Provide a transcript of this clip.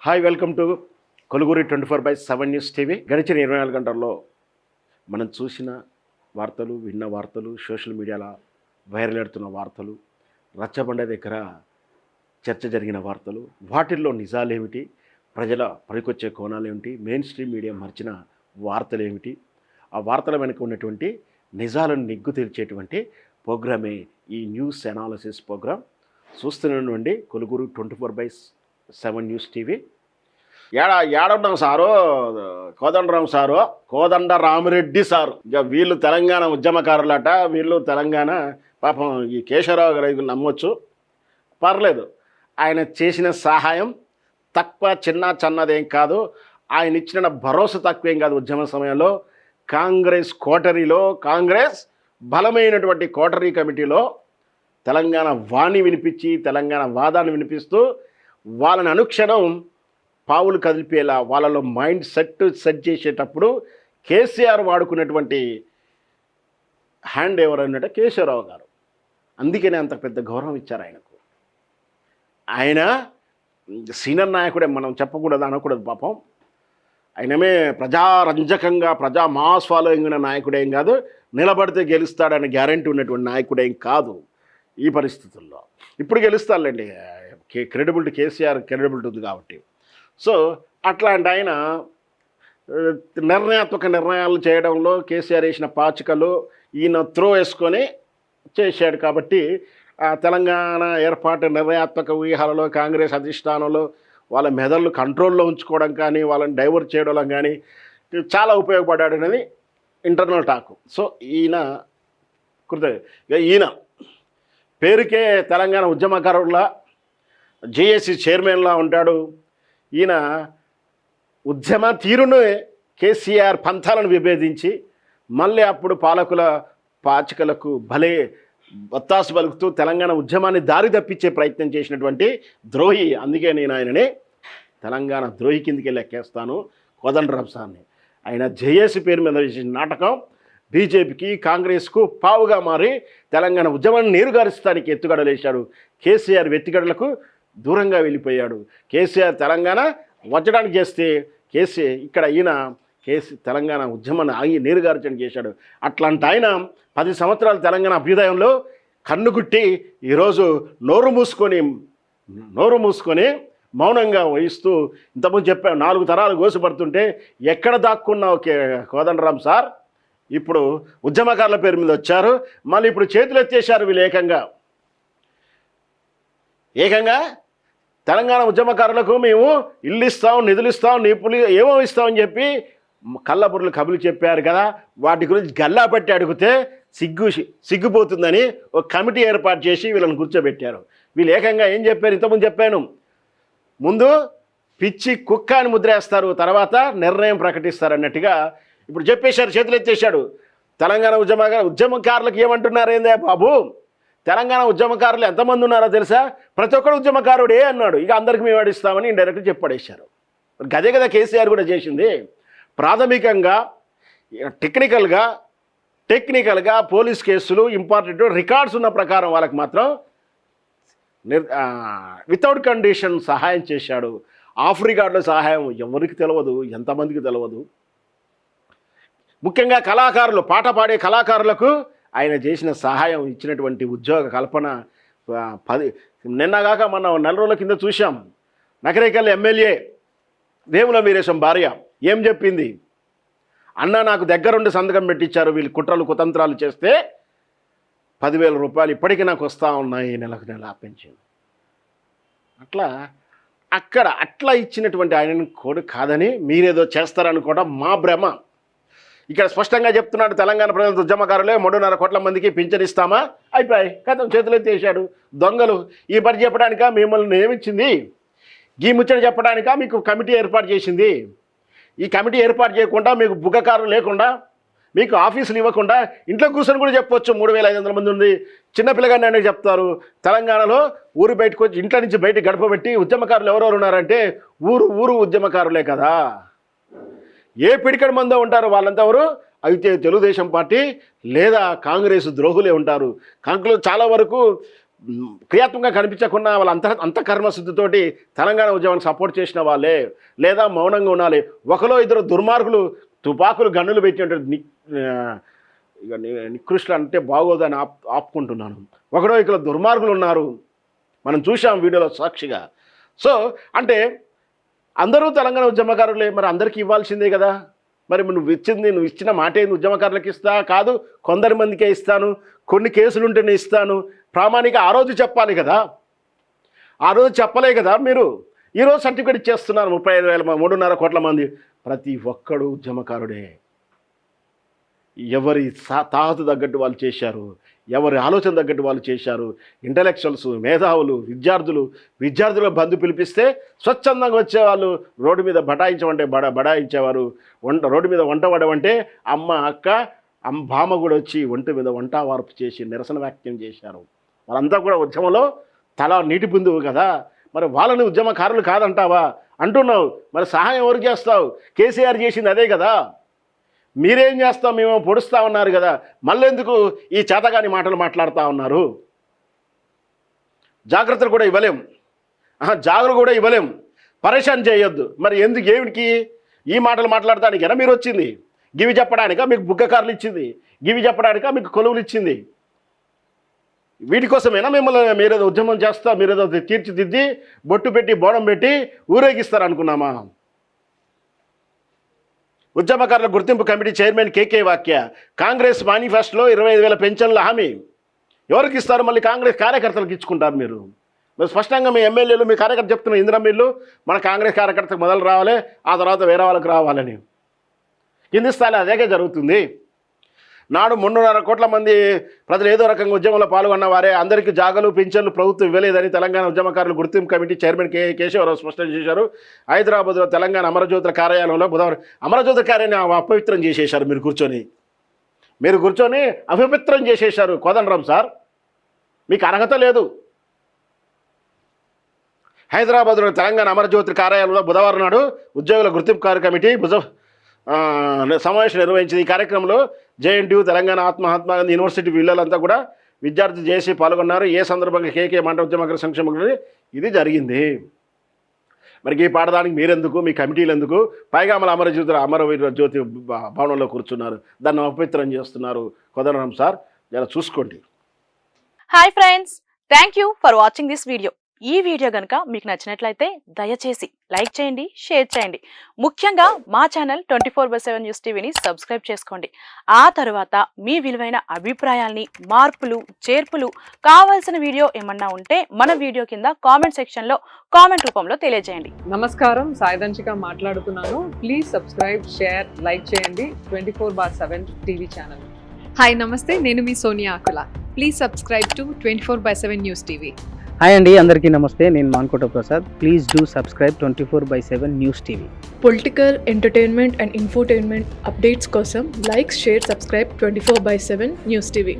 Hi, welcome to కొలుగురి 24/7 news TV. గడిచిన 24 గంటల్లో మనం చూసిన వార్తలు, విన్న వార్తలు, సోషల్ మీడియాలో వైరల్ అవుతున్న వార్తలు, రచ్చబండ దగ్గర చర్చ జరిగిన వార్తలు, వాటిల్లో నిజాలేమిటి, ప్రజల పనికొచ్చే కోణాలు ఏమిటి, మెయిన్ స్ట్రీమ్ మీడియా మర్చిన వార్తలు ఏమిటి, ఆ వార్తల వెనుక ఉన్నటువంటి నిజాలను నిగ్గు తెలిచేటువంటి ప్రోగ్రామే ఈ న్యూస్ అనాలిసిస్ ప్రోగ్రామ్. చూస్తున్నాండి కొలుగురు 24/7 న్యూస్ టీవీ. ఏడున్నాం sir, Kodandaram sir, Kodanda Ramireddy sir. ఇక వీళ్ళు తెలంగాణ ఉద్యమకారులట, వీళ్ళు తెలంగాణ పాపం ఈ కేశవరావు గారు నమ్మొచ్చు, పర్లేదు. ఆయన చేసిన సహాయం తక్కువ చిన్నదేం కాదు, ఆయన ఇచ్చిన భరోసా తక్కువేం కాదు. ఉద్యమ సమయంలో కాంగ్రెస్ కోటరీలో, కాంగ్రెస్ బలమైనటువంటి కోటరీ కమిటీలో తెలంగాణ వాణి వినిపించి, తెలంగాణ వాదాన్ని వినిపిస్తూ వాళ్ళని అనుక్షణం పావులు కదిలిపేలా వాళ్ళలో మైండ్ సెట్ చేసేటప్పుడు కేసీఆర్ వాడుకున్నటువంటి హ్యాండ్ ఎవరన్నట్టు కేశవరావు గారు. అందుకనే అంత పెద్ద గౌరవం ఇచ్చారు ఆయనకు. ఆయన సీనియర్ నాయకుడే, మనం చెప్పకూడదు, అనకూడదు పాపం. ఆయనమే ప్రజారంజకంగా మాస్ ఫాలోయింగ్ ఉన్న నాయకుడేం కాదు, నిలబడితే గెలుస్తాడని గ్యారంటీ ఉన్నటువంటి నాయకుడేం కాదు ఈ పరిస్థితుల్లో. ఇప్పుడు గెలుస్తారులేండి, క్రెడిబిలిటీ, కేసీఆర్ క్రెడిబిలిటీ ఉంది కాబట్టి. సో అట్లాంటి ఆయన నిర్ణయాత్మక నిర్ణయాలు చేయడంలో కేసీఆర్ వేసిన పాచికలు ఈయన త్రో వేసుకొని చేశాడు. కాబట్టి తెలంగాణ ఏర్పాటు నిర్ణయాత్మక వ్యూహాలలో కాంగ్రెస్ అధిష్టానంలో వాళ్ళ మెదళ్ళు కంట్రోల్లో ఉంచుకోవడం కానీ, వాళ్ళని డైవర్ట్ చేయడం కానీ చాలా ఉపయోగపడ్డాడు అనేది ఇంటర్నల్ టాక్. సో ఈయన పేరుకే తెలంగాణ ఉద్యమకారుల జేఏసీ చైర్మన్లా ఉంటాడు. ఈయన ఉద్యమ తీరును కేసీఆర్ పంథాలను విభేదించి మళ్ళీ అప్పుడు పాలకుల పాచికలకు భలే ఒత్తాసు పలుకుతూ తెలంగాణ ఉద్యమాన్ని దారి తప్పించే ప్రయత్నం చేసినటువంటి ద్రోహి. అందుకే నేను ఆయనని తెలంగాణ ద్రోహి కిందికి లెక్కేస్తాను, కోదండరాం సార్ని. ఆయన జేఏసీ పేరు మీద చేసిన నాటకం బీజేపీకి, కాంగ్రెస్కు పావుగా మారి తెలంగాణ ఉద్యమాన్ని నీరుగారుస్తానికి ఎత్తుగడలేశాడు. కేసీఆర్ వెత్తిగడలకు దూరంగా వెళ్ళిపోయాడు. కేసీఆర్ తెలంగాణ వచ్చడానికి చేస్తే ఇక్కడ ఈయన తెలంగాణ ఉద్యమాన్ని ఆగి నీరుగార్చడం చేశాడు. అట్లాంటి ఆయన 10 సంవత్సరాల తెలంగాణ అభ్యుదయంలో కన్నుగుట్టి ఈరోజు నోరు మూసుకొని మౌనంగా వహిస్తూ, ఇంతకుముందు చెప్పాను 4 తరాలు గోసిపడుతుంటే ఎక్కడ దాక్కున్నావు కోదండరాం సార్? ఇప్పుడు ఉద్యమకారుల పేరు మీద వచ్చారు, మళ్ళీ ఇప్పుడు చేతులు ఎత్తేసారు వీళ్ళు. ఏకంగా తెలంగాణ ఉద్యమకారులకు మేము ఇల్లు ఇస్తాం, నిధులు ఇస్తాం, నిపులు ఏమో ఇస్తామని చెప్పి కళ్ళబుర్రలు కబులు చెప్పారు కదా. వాటి గురించి గల్లా పెట్టి అడిగితే సిగ్గుపోతుందని ఒక కమిటీ ఏర్పాటు చేసి వీళ్ళని కూర్చోబెట్టారు. వీళ్ళు ఏకంగా ఏం చెప్పారు? ఇంతకుముందు చెప్పాను, ముందు పిచ్చి కుక్క అని ముద్రేస్తారు, తర్వాత నిర్ణయం ప్రకటిస్తారు అన్నట్టుగా ఇప్పుడు చెప్పేశారు, చేతులు ఎత్తేసాడు. తెలంగాణ ఉద్యమకారులకు ఏమంటున్నారు ఏందే బాబు? తెలంగాణ ఉద్యమకారులు ఎంతమంది ఉన్నారో తెలుసా? ప్రతి ఒక్కరు ఉద్యమకారుడే అన్నాడు. ఇక అందరికి మేము వాడిస్తామని ఇండైరెక్ట్గా చెప్పడేశారు. గదే కదా కేసీఆర్ కూడా చేసింది. ప్రాథమికంగా టెక్నికల్గా పోలీస్ కేసులు ఇంపార్టెంట్ రికార్డ్స్ ఉన్న ప్రకారం వాళ్ళకి మాత్రం వితౌట్ కండిషన్ సహాయం చేశాడు. ఆఫ్ రికార్డుల సహాయం ఎవరికి తెలియదు, ఎంతమందికి తెలియదు. ముఖ్యంగా కళాకారులు, పాట పాడే కళాకారులకు ఆయన చేసిన సహాయం, ఇచ్చినటువంటి ఉద్యోగ కల్పన. నిన్నగాక మన 4 రోజుల కింద చూసాం, నకరేకల్ ఎమ్మెల్యే వేముల వీరేశం భార్య ఏం చెప్పింది? అన్న నాకు దగ్గరుండి సంతకం పెట్టించారు, వీళ్ళు కుట్రలు కుతంత్రాలు చేస్తే 10,000 రూపాయలు ఇప్పటికీ నాకు వస్తూ ఉన్నాయి నెలకు నెల పెన్షన్. అట్లా ఇచ్చినటువంటి ఆయనను కోడు కాదని మీరేదో చేస్తారనుకోవడం మా భ్రమ. ఇక్కడ స్పష్టంగా చెప్తున్నాడు, తెలంగాణ ప్రజల ఉద్యమకారులే 3.5 కోట్ల మందికి పింఛన్ ఇస్తామా? అయిపోయి కథం చేతులెత్తేసాడు. దొంగలు ఈ పని చెప్పడానికా మిమ్మల్ని నియమించింది? ఈ ముచ్చట చెప్పడానికా మీకు కమిటీ ఏర్పాటు చేసింది? ఈ కమిటీ ఏర్పాటు చేయకుండా, మీకు బుగ్గకారు లేకుండా, మీకు ఆఫీసులు ఇవ్వకుండా ఇంట్లో కూర్చొని కూడా చెప్పొచ్చు 3,500 మంది ఉంది. చిన్నపిల్లగానే అనేది చెప్తారు. తెలంగాణలో ఊరు బయటకు వచ్చి ఇంట్లో నుంచి బయటకు గడపబెట్టి ఉద్యమకారులు ఎవరెవరు ఉన్నారంటే ఊరు ఉద్యమకారులే కదా. ఏ పిడికడ మందో ఉంటారు వాళ్ళంతా ఎవరు? అయితే తెలుగుదేశం పార్టీ లేదా కాంగ్రెస్ ద్రోహులే ఉంటారు. కాంగ్రెస్ చాలా వరకు క్రియాత్మకంగా కనిపించకుండా వాళ్ళ అంతఃకర్మశుద్ధితోటి తెలంగాణ ఉద్యమానికి సపోర్ట్ చేసిన వాళ్ళే, లేదా మౌనంగా ఉండాలి. ఒకలో ఇద్దరు దుర్మార్గులు తుపాకులు గన్నులు పెట్టినటువంటి ఇక నికృష్టులు అంటే బాగోదని ఆపుకుంటున్నాను. ఒకడో ఇక్కడ దుర్మార్గులు ఉన్నారు, మనం చూసాం వీడియోలో సాక్షిగా. సో అంటే అందరూ తెలంగాణ ఉద్యమకారులే, మరి అందరికీ ఇవ్వాల్సిందే కదా. మరి నువ్వు ఇచ్చిన మాట ఏంది? ఉద్యమకారులకు ఇస్తా కాదు, కొందరి మందికే ఇస్తాను, కొన్ని కేసులు ఉంటేనే ఇస్తాను, ప్రామాణిక ఆ రోజు చెప్పాలి కదా. ఆ రోజు చెప్పలే కదా మీరు. ఈరోజు సర్టిఫికేట్ ఇచ్చేస్తున్నారు 35,000 3.5 కోట్ల మంది. ప్రతి ఒక్కడు ఉద్యమకారుడే. ఎవరి తాహతు తగ్గట్టు వాళ్ళు చేశారు, ఎవరి ఆలోచన తగ్గట్టు వాళ్ళు చేశారు. ఇంటలెక్చువల్స్, మేధావులు, విద్యార్థుల బంధు పిలిపిస్తే స్వచ్ఛందంగా వచ్చేవాళ్ళు. రోడ్డు మీద బటాయించమంటే బడాయించేవారు. రోడ్డు మీద వంట పడమంటే అమ్మ, అక్క, బామ్మ కూడా వచ్చి ఒంటి మీద వంట వార్పు చేసి నిరసన వ్యక్తం చేశారు. వాళ్ళంతా కూడా ఉద్యమంలో తల నీటి బిందువు కదా. మరి వాళ్ళని ఉద్యమకారులు కాదంటావా? అంటున్నావు. మరి సహాయం ఎవరికి చేస్తావు? కేసీఆర్ చేసింది అదే కదా. మీరేం చేస్తాం, మేము పొడుస్తూ ఉన్నారు కదా. మళ్ళీ ఎందుకు ఈ చేతగాని మాటలు మాట్లాడుతూ ఉన్నారు? జాగ్రత్తలు కూడా ఇవ్వలేం, జాగ్రత్త కూడా ఇవ్వలేం, పరేషాన్ చేయొద్దు. మరి ఎందుకు, ఏమిటికి ఈ మాటలు మాట్లాడటానికైనా మీరు వచ్చింది? గివి చెప్పడానికా మీకు బుగ్గకారులు ఇచ్చింది? గివి చెప్పడానికా మీకు కొలువులు ఇచ్చింది? వీటి కోసమైనా మిమ్మల్ని మీరేదో ఉద్యమం చేస్తా, మీరేదో తీర్చిదిద్ది బొట్టు పెట్టి బోనం పెట్టి ఊరేగిస్తారు అనుకున్నామా? ఉద్యమకారుల గుర్తింపు కమిటీ చైర్మన్ కేకే వాక్య, కాంగ్రెస్ మేనిఫెస్టోలో 25,000 పెన్షన్ల హామీ ఎవరికి ఇస్తారు? మళ్ళీ కాంగ్రెస్ కార్యకర్తలకు ఇచ్చుకుంటారు మీరు. మరి స్పష్టంగా మీ ఎమ్మెల్యేలు, మీ కార్యకర్త చెప్తున్న ఇందిరా మిల్లు మన కాంగ్రెస్ కార్యకర్తకు మొదలు రావాలి, ఆ తర్వాత వేరే వాళ్ళకి రావాలని. కింది స్థాయిలో అదేగా జరుగుతుంది. నాడు 3.5 కోట్ల మంది ప్రజలు ఏదో రకంగా ఉద్యమంలో పాల్గొన్న వారే. అందరికీ జాగలు, పింఛన్లు ప్రభుత్వం ఇవ్వలేదని తెలంగాణ ఉద్యమకారుల గుర్తింపు కమిటీ చైర్మన్ కేశవరావు స్పష్టం చేశారు. హైదరాబాద్లో తెలంగాణ అమరజ్యోతుల కార్యాలయంలో బుధవారం అమరజ్యోతుల కార్యాన్ని అపవిత్రం చేసేశారు. మీరు కూర్చొని అపవిత్రం చేసేశారు. కోదండరాం సార్, మీకు అర్హత లేదు. హైదరాబాద్లో తెలంగాణ అమరజ్యోతుల కార్యాలయంలో బుధవారం నాడు ఉద్యోగుల గుర్తింపు కమిటీ సమావేశం నిర్వహించింది. ఈ కార్యక్రమంలో జేఎన్టీయూ, తెలంగాణ మహాత్మా గాంధీ యూనివర్సిటీ పిల్లలంతా కూడా విద్యార్థి చేసి పాల్గొన్నారు. ఏ సందర్భంగా కేకే మంట ఉద్యమకారుల సంక్షేమ ఇది జరిగింది. మరి ఈ పాడడానికి మీరెందుకు, మీ కమిటీలు ఎందుకు? పైగా అమరవీర జ్యోతి భవనంలో కూర్చున్నారు, దాన్ని అపవిత్రం చేస్తున్నారు. కోదండరాం సార్, జర చూసుకోండి. Hi friends, thank you for watching this video. ఈ వీడియో గనుక మీకు నచ్చినట్లయితే దయచేసి లైక్ చేయండి, షేర్ చేయండి. ముఖ్యంగా మా ఛానల్ 24/7 న్యూస్ టీవీని సబ్స్క్రైబ్ చేసుకోండి. ఆ తర్వాత మీ విలువైన అభిప్రాయాల్ని, మార్పులు, చేర్పులు, కావాల్సిన వీడియో ఏమన్నా ఉంటే మన వీడియో కింద కామెంట్ సెక్షన్లో కామెంట్ రూపంలో తెలియజేయండి. నమస్కారం, సాయిదంచిక మాట్లాడుతున్నాను. ప్లీజ్ సబ్స్క్రైబ్, షేర్, లైక్ చేయండి 24/7 టీవీ ఛానల్. హాయ్ నమస్తే, నేను మీ Sonia Akula. Please subscribe to 24/7 news TV. Hi అండి, అందరికీ నమస్తే. నేను Mankota Prasad. Please do subscribe 24/7 news TV. Political, entertainment and infotainment updates కోసం like, share, subscribe 24/7 news TV.